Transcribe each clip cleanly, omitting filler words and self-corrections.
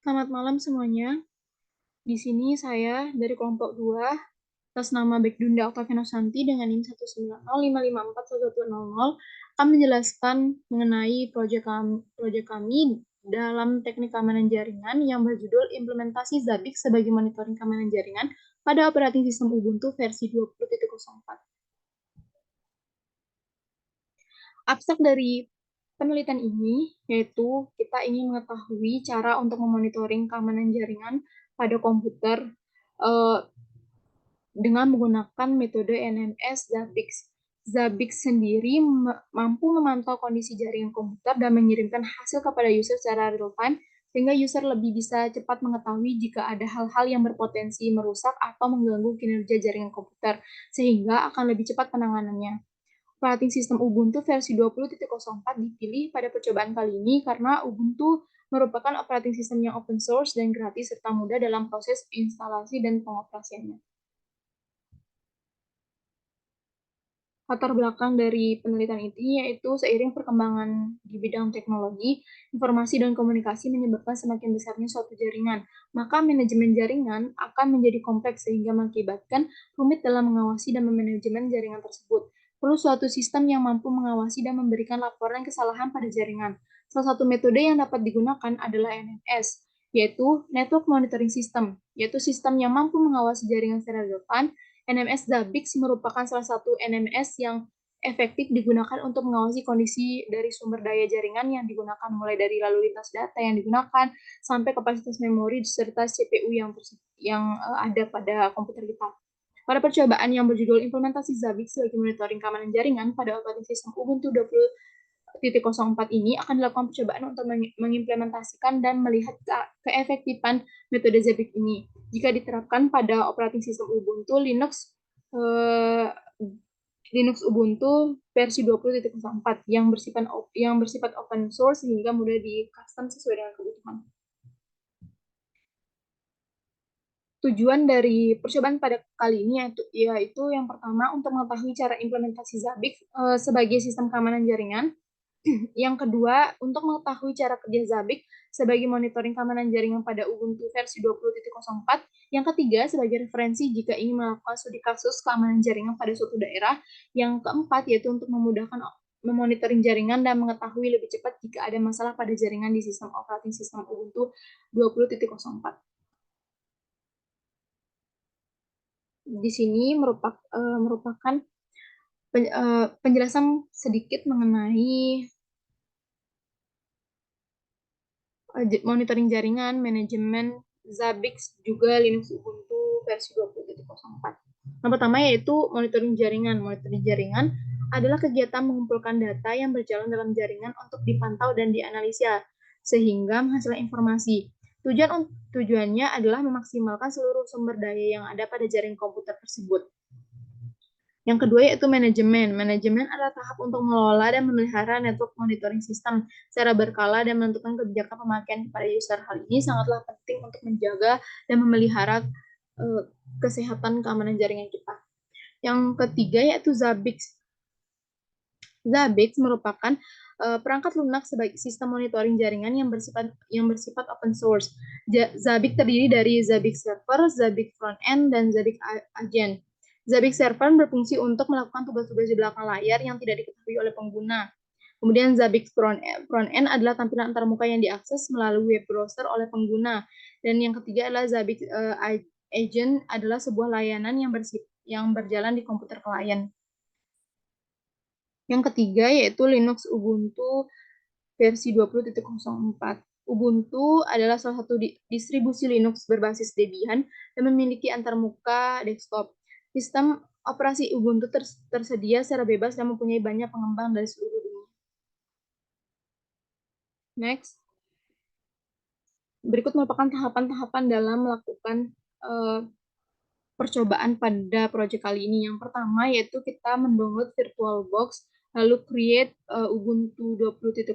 Selamat malam semuanya. Di sini saya dari kelompok 2 atas nama Baekdunda Octaviana Santi dengan NIM 190554110 akan menjelaskan mengenai proyek kami dalam teknik keamanan jaringan yang berjudul Implementasi Zabbix sebagai monitoring keamanan jaringan pada operating sistem Ubuntu versi 20.04. Abstrak dari penelitian ini yaitu kita ingin mengetahui cara untuk memonitoring keamanan jaringan pada komputer dengan menggunakan metode NMS Zabbix. Zabbix sendiri mampu memantau kondisi jaringan komputer dan mengirimkan hasil kepada user secara real-time, sehingga user lebih bisa cepat mengetahui jika ada hal-hal yang berpotensi merusak atau mengganggu kinerja jaringan komputer, sehingga akan lebih cepat penanganannya. Operating System Ubuntu versi 20.04 dipilih pada percobaan kali ini karena Ubuntu merupakan operating system yang open source dan gratis serta mudah dalam proses instalasi dan pengoperasiannya. Latar belakang dari penelitian ini yaitu seiring perkembangan di bidang teknologi, informasi dan komunikasi menyebabkan semakin besarnya suatu jaringan, maka manajemen jaringan akan menjadi kompleks sehingga mengakibatkan rumit dalam mengawasi dan memanajemen jaringan tersebut. Perlu suatu sistem yang mampu mengawasi dan memberikan laporan kesalahan pada jaringan. Salah satu metode yang dapat digunakan adalah NMS, yaitu Network Monitoring System, yaitu sistem yang mampu mengawasi jaringan secara real-time. NMS Zabbix merupakan salah satu NMS yang efektif digunakan untuk mengawasi kondisi dari sumber daya jaringan yang digunakan, mulai dari lalu lintas data yang digunakan sampai kapasitas memori serta CPU yang ada pada komputer kita. Pada percobaan yang berjudul Implementasi Zabbix sebagai monitoring keamanan jaringan pada operating system Ubuntu 20.04 ini akan dilakukan percobaan untuk mengimplementasikan dan melihat keefektifan metode Zabbix ini. Jika diterapkan pada operating system Ubuntu, Linux Ubuntu versi 20.04 yang bersifat open source sehingga mudah di custom sesuai dengan kebutuhan. Tujuan dari percobaan pada kali ini yaitu yang pertama untuk mengetahui cara implementasi Zabbix sebagai sistem keamanan jaringan. Yang kedua, untuk mengetahui cara kerja Zabbix sebagai monitoring keamanan jaringan pada Ubuntu versi 20.04. Yang ketiga, sebagai referensi jika ingin melakukan studi kasus keamanan jaringan pada suatu daerah. Yang keempat, yaitu untuk memudahkan memonitoring jaringan dan mengetahui lebih cepat jika ada masalah pada jaringan di sistem operating system Ubuntu 20.04. Di sini merupakan penjelasan sedikit mengenai monitoring jaringan, manajemen Zabbix, juga Linux Ubuntu versi 20.04. Yang pertama yaitu monitoring jaringan. Monitoring jaringan adalah kegiatan mengumpulkan data yang berjalan dalam jaringan untuk dipantau dan dianalisa, sehingga menghasilkan informasi. Tujuannya adalah memaksimalkan seluruh sumber daya yang ada pada jaringan komputer tersebut. Yang kedua yaitu manajemen. Manajemen adalah tahap untuk mengelola dan memelihara network monitoring system secara berkala dan menentukan kebijakan pemakaian kepada user. Hal ini sangatlah penting untuk menjaga dan memelihara kesehatan keamanan jaringan kita. Yang ketiga yaitu Zabbix. Zabbix merupakan perangkat lunak sebagai sistem monitoring jaringan yang bersifat open source. Zabbix terdiri dari Zabbix Server, Zabbix Frontend, dan Zabbix Agent. Zabbix Server berfungsi untuk melakukan tugas-tugas di belakang layar yang tidak diketahui oleh pengguna. Kemudian Zabbix Frontend adalah tampilan antarmuka yang diakses melalui web browser oleh pengguna. Dan yang ketiga adalah Zabbix Agent adalah sebuah layanan yang berjalan di komputer klien. Yang ketiga yaitu Linux Ubuntu versi 20.04. Ubuntu adalah salah satu distribusi Linux berbasis Debian dan memiliki antarmuka desktop. Sistem operasi Ubuntu tersedia secara bebas dan mempunyai banyak pengembang dari seluruh dunia. Next. Berikut merupakan tahapan-tahapan dalam melakukan percobaan pada proyek kali ini. Yang pertama yaitu kita mendownload VirtualBox, lalu create Ubuntu 20.04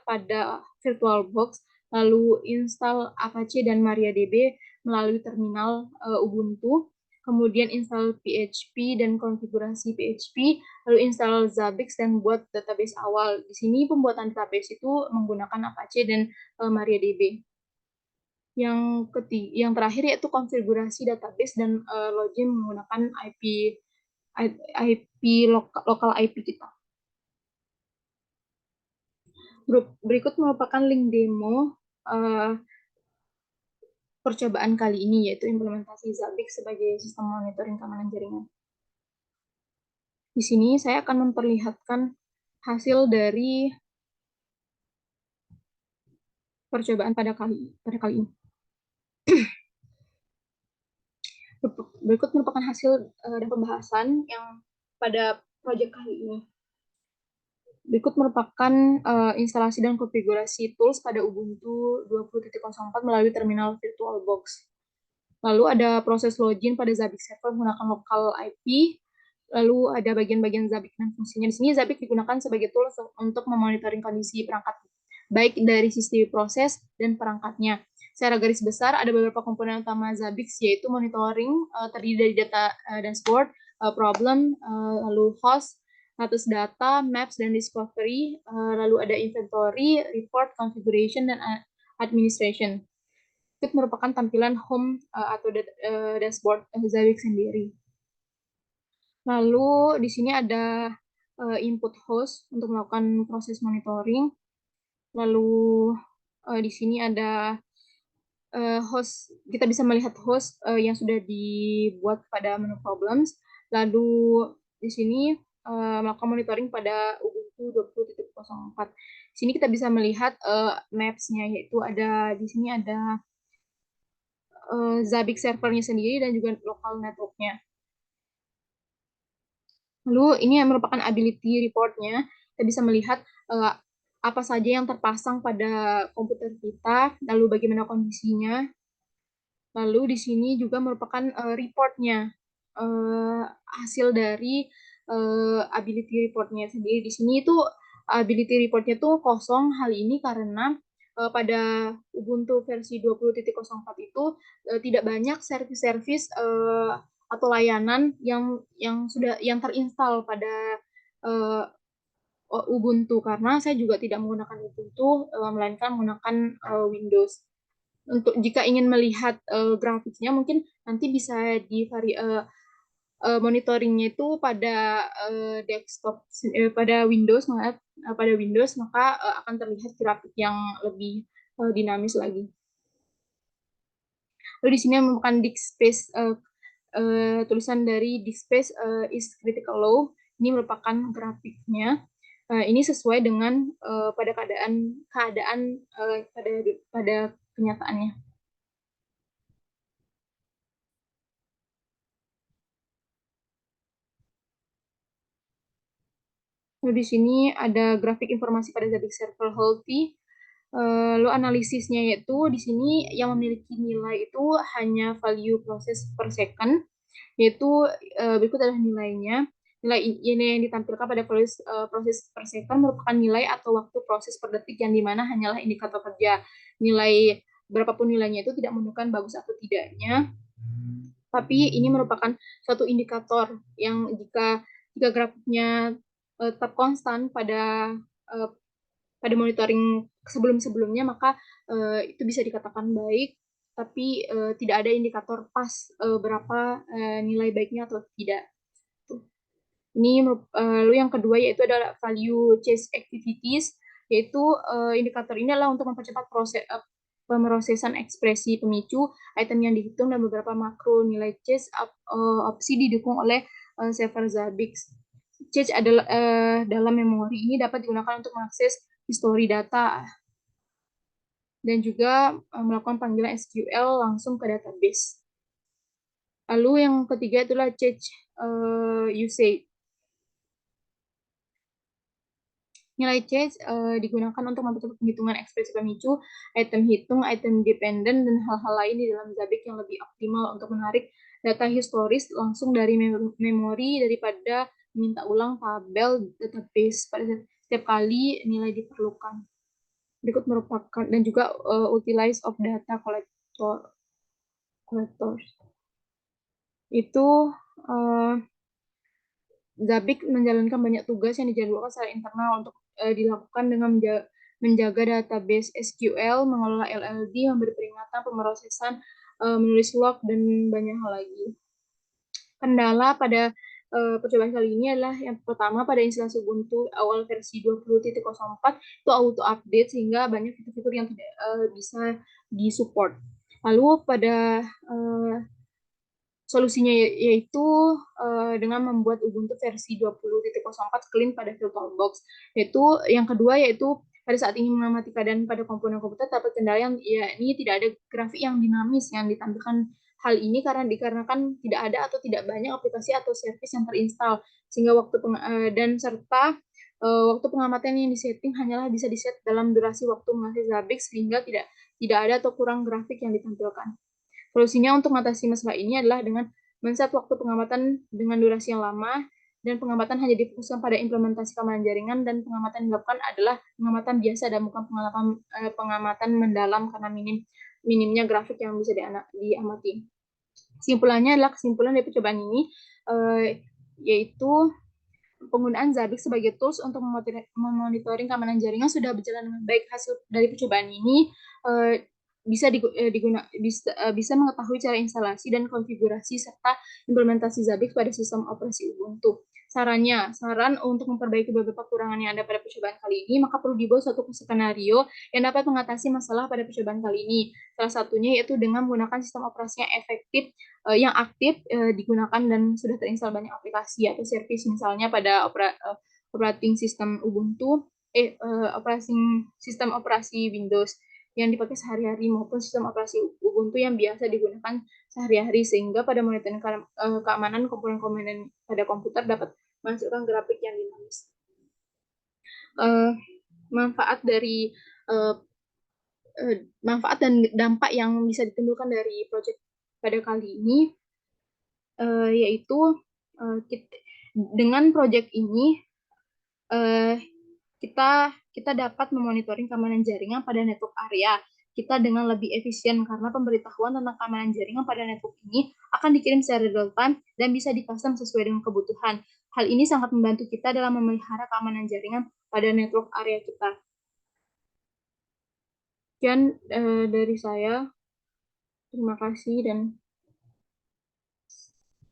pada VirtualBox, lalu install Apache dan MariaDB melalui terminal Ubuntu, kemudian install PHP dan konfigurasi PHP, lalu install Zabbix dan buat database awal. Di sini pembuatan database itu menggunakan Apache dan MariaDB. Yang terakhir yaitu konfigurasi database dan login menggunakan lokal IP kita. Berikut merupakan link demo percobaan kali ini, yaitu implementasi Zabbix sebagai sistem monitoring keamanan jaringan. Di sini saya akan memperlihatkan hasil dari percobaan pada kali ini. Berikut merupakan hasil dan pembahasan yang pada proyek kali ini. Berikut merupakan instalasi dan konfigurasi tools pada Ubuntu 20.04 melalui terminal VirtualBox. Lalu ada proses login pada Zabbix server menggunakan lokal IP. Lalu ada bagian-bagian Zabbix dan fungsinya. Di sini Zabbix digunakan sebagai tools untuk memonitoring kondisi perangkat, baik dari sisi proses dan perangkatnya. Secara garis besar, ada beberapa komponen utama Zabbix, yaitu monitoring, terdiri dari data dashboard, problem, lalu host, status data, maps, dan discovery, lalu ada inventory, report, configuration, dan administration. Itu merupakan tampilan home atau dashboard Zabbix sendiri. Lalu di sini ada input host untuk melakukan proses monitoring. Lalu di sini ada host, kita bisa melihat host yang sudah dibuat pada menu problems. Lalu di sini melakukan monitoring pada Ubuntu 20.04. Di sini kita bisa melihat maps-nya, yaitu ada di sini ada Zabbix servernya sendiri dan juga lokal network-nya. Lalu ini yang merupakan ability report-nya. Kita bisa melihat apa saja yang terpasang pada komputer kita, lalu bagaimana kondisinya. Lalu di sini juga merupakan report-nya, hasil dari ability report-nya sendiri. Di sini itu ability report-nya tuh kosong hal ini karena pada Ubuntu versi 20.04 itu tidak banyak service-service atau layanan yang sudah terinstall pada uh, Ubuntu, karena saya juga tidak menggunakan Ubuntu, melainkan menggunakan Windows. Untuk jika ingin melihat grafiknya, mungkin nanti bisa di monitoringnya itu pada desktop, pada Windows, maka akan terlihat grafik yang lebih dinamis lagi. Lalu di sini merupakan disk space, tulisan dari disk space is critical low. Ini merupakan grafiknya. Ini sesuai dengan pada keadaan pada kenyataannya. Lalu di sini ada grafik informasi pada Zabbix server healthy. Lalu analisisnya yaitu di sini yang memiliki nilai itu hanya value proses per second, yaitu berikut adalah nilainya. Nilai ini yang ditampilkan pada proses per second merupakan nilai atau waktu proses per detik, yang dimana hanyalah indikator kerja. Nilai berapapun nilainya itu tidak menunjukkan bagus atau tidaknya, tapi ini merupakan suatu indikator yang jika grafiknya tetap konstan uh, pada monitoring sebelum-sebelumnya, maka itu bisa dikatakan baik, tapi tidak ada indikator pas berapa nilai baiknya atau tidak. Ini lalu yang kedua yaitu adalah value chase activities, yaitu indikator ini adalah untuk mempercepat proses pemrosesan ekspresi pemicu, item yang dihitung, dan beberapa makro nilai chase opsi didukung oleh server Zabbix. Chase adalah dalam memori ini dapat digunakan untuk mengakses histori data dan juga melakukan panggilan SQL langsung ke database. Lalu yang ketiga itulah change usage. Nilai change digunakan untuk mempercepat penghitungan ekspresi pemicu, item hitung, item dependent, dan hal-hal lain di dalam Zabbix yang lebih optimal untuk menarik data historis langsung dari memori daripada meminta ulang tabel database pada setiap kali nilai diperlukan. Berikut merupakan dan juga utilize of data collectors. Itu Zabbix menjalankan banyak tugas yang dijadwalkan secara internal untuk dilakukan dengan menjaga database SQL, mengelola LLD, memberi peringatan, pemrosesan, menulis log, dan banyak hal lagi. Kendala pada percobaan kali ini adalah yang pertama pada instalasi Ubuntu awal versi 20.04 itu auto update sehingga banyak fitur-fitur yang tidak bisa disupport. Lalu pada solusinya yaitu dengan membuat Ubuntu versi 20.04 clean pada VirtualBox. Yaitu yang kedua yaitu pada saat ingin mengamati keadaan pada komponen komputer terdapat kendala yang ini tidak ada grafik yang dinamis yang ditampilkan. Hal ini dikarenakan tidak ada atau tidak banyak aplikasi atau service yang terinstall sehingga dan serta waktu pengamatan yang disetting hanyalah bisa diset dalam durasi waktu mengasih Zabbix sehingga tidak ada atau kurang grafik yang ditampilkan. Solusinya untuk mengatasi masalah ini adalah dengan men-set waktu pengamatan dengan durasi yang lama, dan pengamatan hanya difokuskan pada implementasi keamanan jaringan, dan pengamatan yang dilakukan adalah pengamatan biasa dan bukan pengamatan mendalam karena minimnya grafik yang bisa diamati. Kesimpulannya adalah kesimpulan dari percobaan ini yaitu penggunaan Zabbix sebagai tools untuk memonitoring keamanan jaringan sudah berjalan dengan baik. Hasil dari percobaan ini bisa mengetahui cara instalasi dan konfigurasi serta implementasi Zabbix pada sistem operasi Ubuntu. Saran untuk memperbaiki beberapa kekurangan yang ada pada percobaan kali ini, maka perlu dibuat suatu skenario yang dapat mengatasi masalah pada percobaan kali ini. Salah satunya yaitu dengan menggunakan sistem operasi yang efektif, yang aktif digunakan dan sudah terinstall banyak aplikasi atau service, misalnya pada operating system Ubuntu, operating sistem operasi Windows yang dipakai sehari-hari maupun sistem operasi Ubuntu yang biasa digunakan sehari-hari, sehingga pada monitoring keamanan komponen-komponen pada komputer dapat menghasilkan grafik yang dinamis. Manfaat dan dampak yang bisa ditimbulkan dari proyek pada kali ini yaitu dengan proyek ini kita dapat memonitoring keamanan jaringan pada network area kita dengan lebih efisien karena pemberitahuan tentang keamanan jaringan pada network ini akan dikirim secara real time dan bisa di-custom sesuai dengan kebutuhan. Hal ini sangat membantu kita dalam memelihara keamanan jaringan pada network area kita. Sekian dari saya. Terima kasih dan